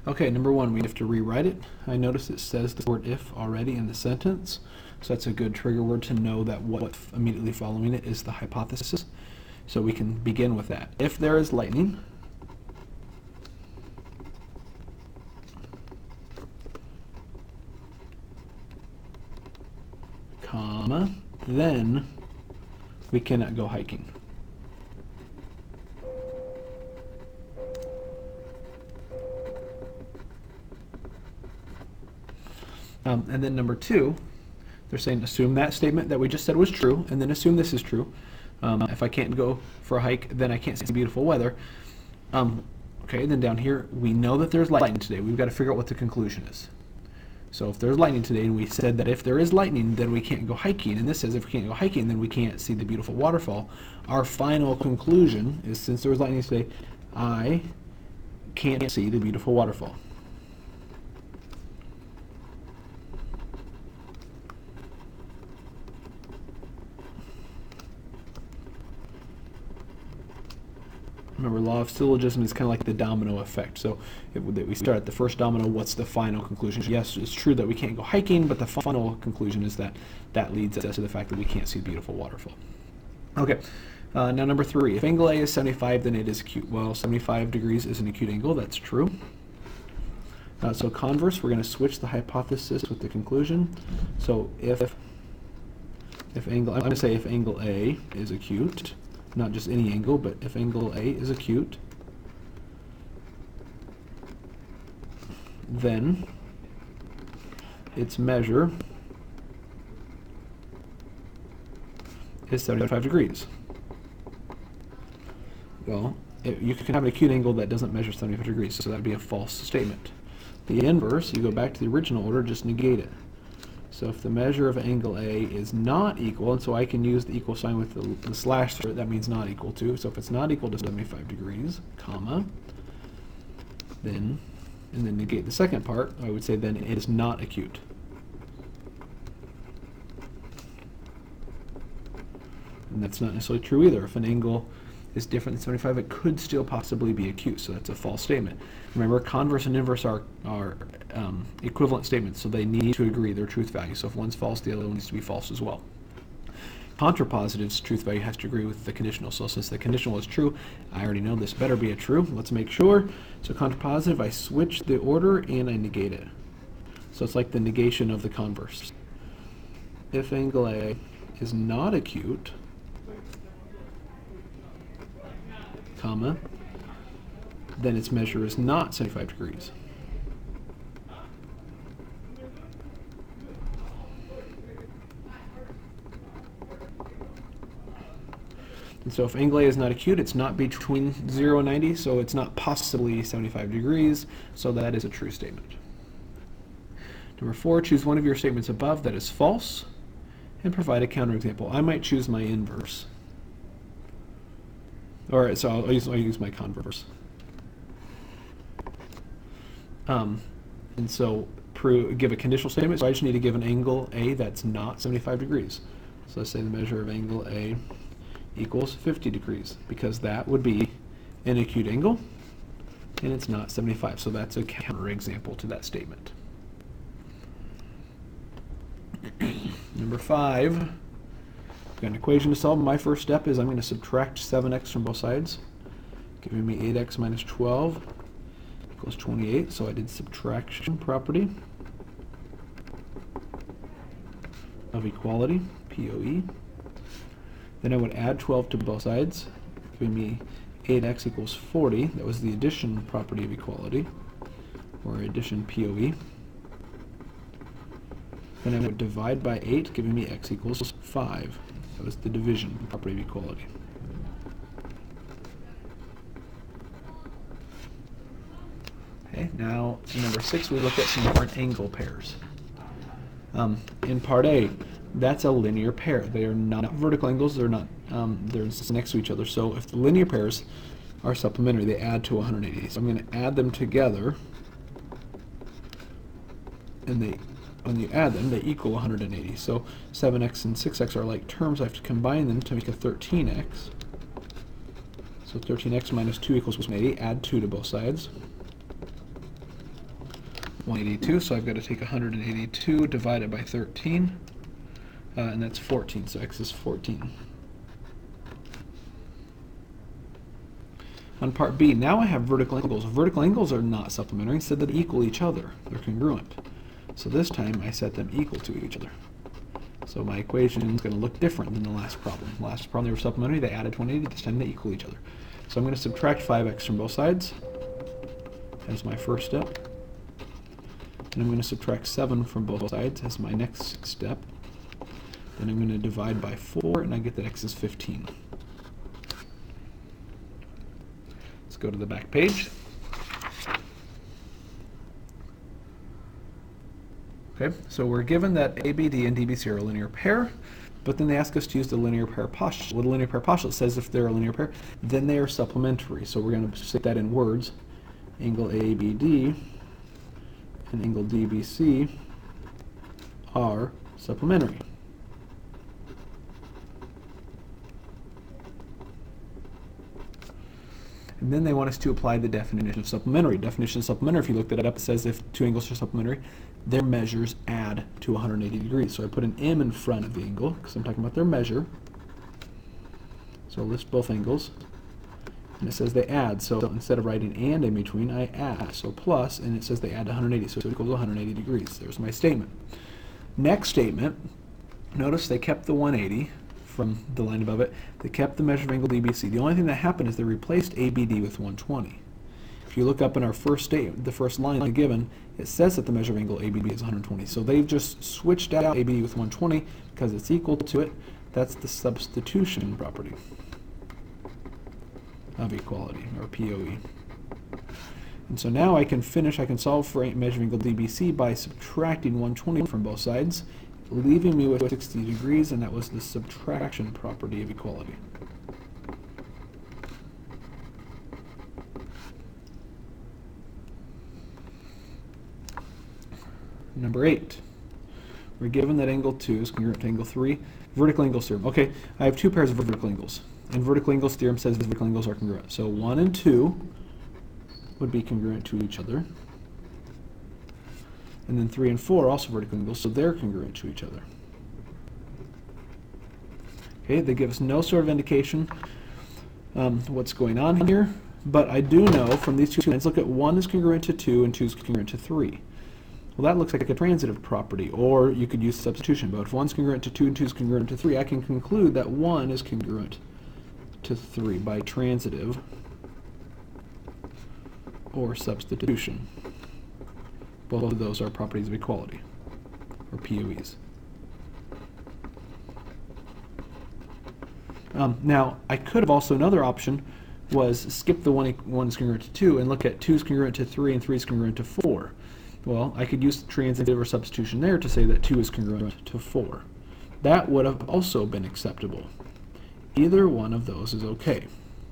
Okay, number one, we have to rewrite it. I notice it says the word if already in the sentence, so that's a good trigger word to know that what immediately following it is the hypothesis. So we can begin with that. If there is lightning, comma, then we cannot go hiking. And then number two, they're saying assume that statement that we just said was true, and then assume this is true. If I can't go for a hike, then I can't see beautiful weather. Okay, then down here, we know that there's lightning today. We've got to figure out what the conclusion is. So if there's lightning today, and we said that if there is lightning, then we can't go hiking, and this says if we can't go hiking, then we can't see the beautiful waterfall. Our final conclusion is, since there was lightning today, I can't see the beautiful waterfall. Remember, law of syllogism is kind of like the domino effect. So if we start at the first domino, what's the final conclusion? Yes, it's true that we can't go hiking, but the final conclusion is that that leads us to the fact that we can't see the beautiful waterfall. Okay, now number three. If angle A is 75, then it is acute. Well, 75 degrees is an acute angle. That's true. So converse, we're going to switch the hypothesis with the conclusion. So if angle, I'm going to say if angle A is acute, not just any angle, but if angle A is acute, then its measure is 75 degrees. Well, you can have an acute angle that doesn't measure 75 degrees, so that would be a false statement. The inverse, you go back to the original order, just negate it. So if the measure of angle A is not equal, and so I can use the equal sign with the slash through it, that means not equal to. So if it's not equal to 75 degrees, comma, then, and then negate the second part, I would say then it is not acute. And that's not necessarily true either. If an angle is different than 75, it could still possibly be acute, so that's a false statement. Remember, converse and inverse are equivalent statements, so they need to agree their truth value. So if one's false, the other one needs to be false as well. Contrapositive's truth value has to agree with the conditional. So since the conditional is true, I already know this better be a true. Let's make sure. So contrapositive, I switch the order and I negate it. So it's like the negation of the converse. If angle A is not acute, comma, then its measure is not 75 degrees. And so if angle A is not acute, it's not between 0 and 90, so it's not possibly 75 degrees, so that is a true statement. Number four, choose one of your statements above that is false and provide a counterexample. I might choose my inverse. All right, so I'll use my converse. And so give a conditional statement, so I just need to give an angle A that's not 75 degrees. So let's say the measure of angle A equals 50 degrees, because that would be an acute angle, and it's not 75. So that's a counterexample to that statement. Number five, I've got an equation to solve. My first step is I'm going to subtract 7x from both sides, giving me 8x minus 12 equals 28. So I did subtraction property of equality, POE. Then I would add 12 to both sides, giving me 8x equals 40. That was the addition property of equality, or addition POE. Then I would divide by 8, giving me x equals 5. That was the division property of equality. Okay, now in number 6 we look at some different angle pairs. In part A, that's a linear pair. They are not vertical angles. They're not. They're just next to each other. So if the linear pairs are supplementary, they add to 180. So I'm going to add them together, and when you add them, they equal 180. So 7x and 6x are like terms. I have to combine them to make a 13x. So 13x minus 2 equals 180. Add 2 to both sides. 182, so I've got to take 182 divided by 13, and that's 14, so x is 14. On part B, now I have vertical angles. Vertical angles are not supplementary, instead they equal each other. They're congruent. So this time I set them equal to each other. So my equation is going to look different than the last problem. Last problem they were supplementary, they added 180, this time they equal each other. So I'm going to subtract 5x from both sides as my first step. And I'm going to subtract 7 from both sides as my next step. Then I'm going to divide by 4, and I get that x is 15. Let's go to the back page. Okay, so we're given that ABD and DBC are a linear pair, but then they ask us to use the linear pair postulate. What a linear pair postulate says, if they're a linear pair, then they are supplementary. So we're going to stick that in words. Angle ABD and angle DBC are supplementary. And then they want us to apply the definition of supplementary. Definition of supplementary, if you looked it up, it says if two angles are supplementary, their measures add to 180 degrees. So I put an M in front of the angle, because I'm talking about their measure. So I'll list both angles. And it says they add. So instead of writing and in between, I add. So plus, and it says they add to 180. So it equals 180 degrees. There's my statement. Next statement, notice they kept the 180. From the line above it, they kept the measure of angle DBC. The only thing that happened is they replaced ABD with 120. If you look up in our first statement, the first line given, it says that the measure of angle ABD is 120. So they've just switched out ABD with 120 because it's equal to it. That's the substitution property of equality, or POE. And so now I can solve for measure of angle DBC by subtracting 120 from both sides, leaving me with 60 degrees, and that was the subtraction property of equality. Number 8. We're given that angle 2 is congruent to angle 3. Vertical angles theorem. Okay, I have two pairs of vertical angles. And vertical angles theorem says vertical angles are congruent. So 1 and 2 would be congruent to each other. And then 3 and 4 are also vertical angles, so they're congruent to each other. Okay, they give us no sort of indication what's going on here, but I do know from these two lines, look at 1 is congruent to 2 and 2 is congruent to 3. Well, that looks like a transitive property, or you could use substitution, but if 1 is congruent to 2 and 2 is congruent to 3, I can conclude that 1 is congruent to 3 by transitive or substitution. Both of those are properties of equality, or POEs. Now, I could have also, another option was skip the 1 is congruent to 2 and look at 2 is congruent to 3 and 3 is congruent to 4. Well, I could use transitive or substitution there to say that 2 is congruent to 4. That would have also been acceptable. Either one of those is okay.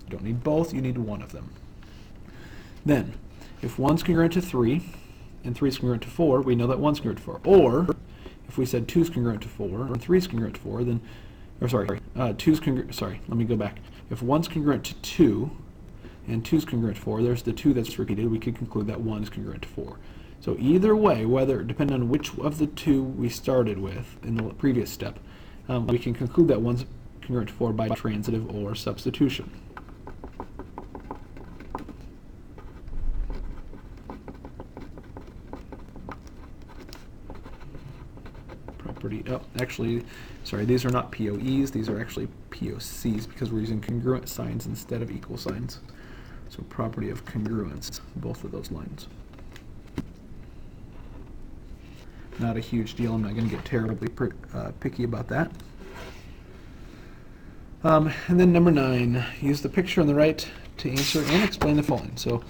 You don't need both, you need one of them. Then, if 1 is congruent to 3, and 3 is congruent to 4, we know that 1 is congruent to 4. Or, if we said 2 is congruent to 4, and 3 is congruent to 4, then, or sorry, 2 is congruent, sorry, let me go back. If 1 is congruent to 2, and 2 is congruent to 4, there's the 2 that's repeated, we could conclude that 1 is congruent to 4. So either way, whether, depending on which of the two we started with in the previous step, we can conclude that 1 is congruent to 4 by transitive or substitution. Actually, sorry, these are not POEs, these are actually POCs because we're using congruent signs instead of equal signs. So property of congruence, both of those lines. Not a huge deal, I'm not going to get terribly picky about that. And then number 9, use the picture on the right to answer and explain the following. So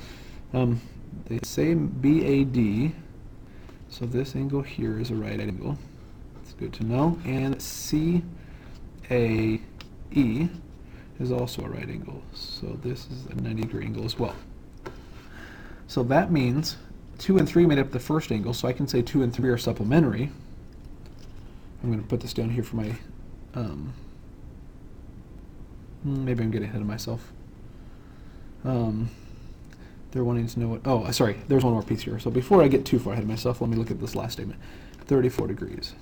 they say BAD, so this angle here is a right angle. Good to know. And CAE is also a right angle. So this is a 90-degree angle as well. So that means 2 and 3 made up the first angle, so I can say 2 and 3 are supplementary. I'm going to put this down here for my, maybe I'm getting ahead of myself. They're They're wanting to know what, oh, sorry, there's one more piece here. So before I get too far ahead of myself, let me look at this last statement. 34 degrees.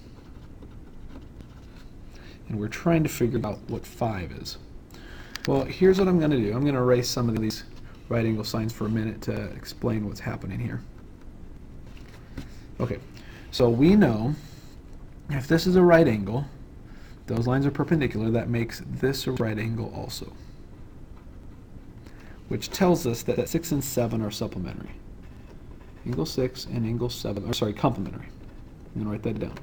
And we're trying to figure out what 5 is. Well, here's what I'm going to do. I'm going to erase some of these right angle signs for a minute to explain what's happening here. Okay, so we know if this is a right angle, those lines are perpendicular, that makes this a right angle also, which tells us that 6 and 7 are supplementary. Angle 6 and angle 7, or sorry, complementary. I'm going to write that down.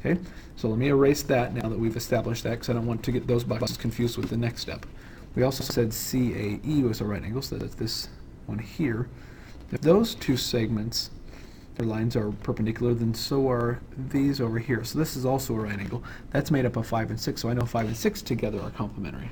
Okay, so let me erase that now that we've established that, because I don't want to get those boxes confused with the next step. We also said CAE was a right angle, so that's this one here. If those two segments, their lines are perpendicular, then so are these over here. So this is also a right angle. That's made up of 5 and 6, so I know 5 and 6 together are complementary.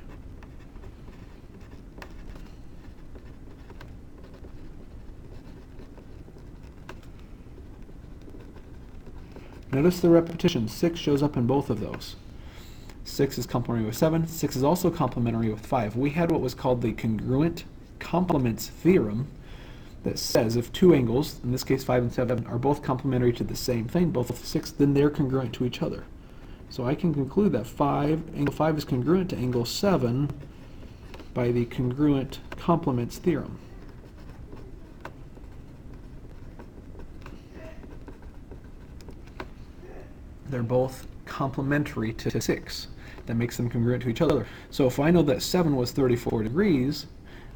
Notice the repetition. 6 shows up in both of those. 6 is complementary with 7. 6 is also complementary with 5. We had what was called the congruent complements theorem that says if two angles, in this case 5 and 7, are both complementary to the same thing, both 6, then they're congruent to each other. So I can conclude that angle 5 is congruent to angle 7 by the congruent complements theorem. They're both complementary to 6. That makes them congruent to each other. So if I know that 7 was 34 degrees,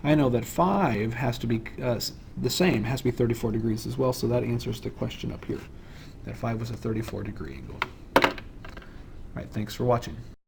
I know that 5 has to be the same, has to be 34 degrees as well, so that answers the question up here, that 5 was a 34-degree angle. All right, thanks for watching.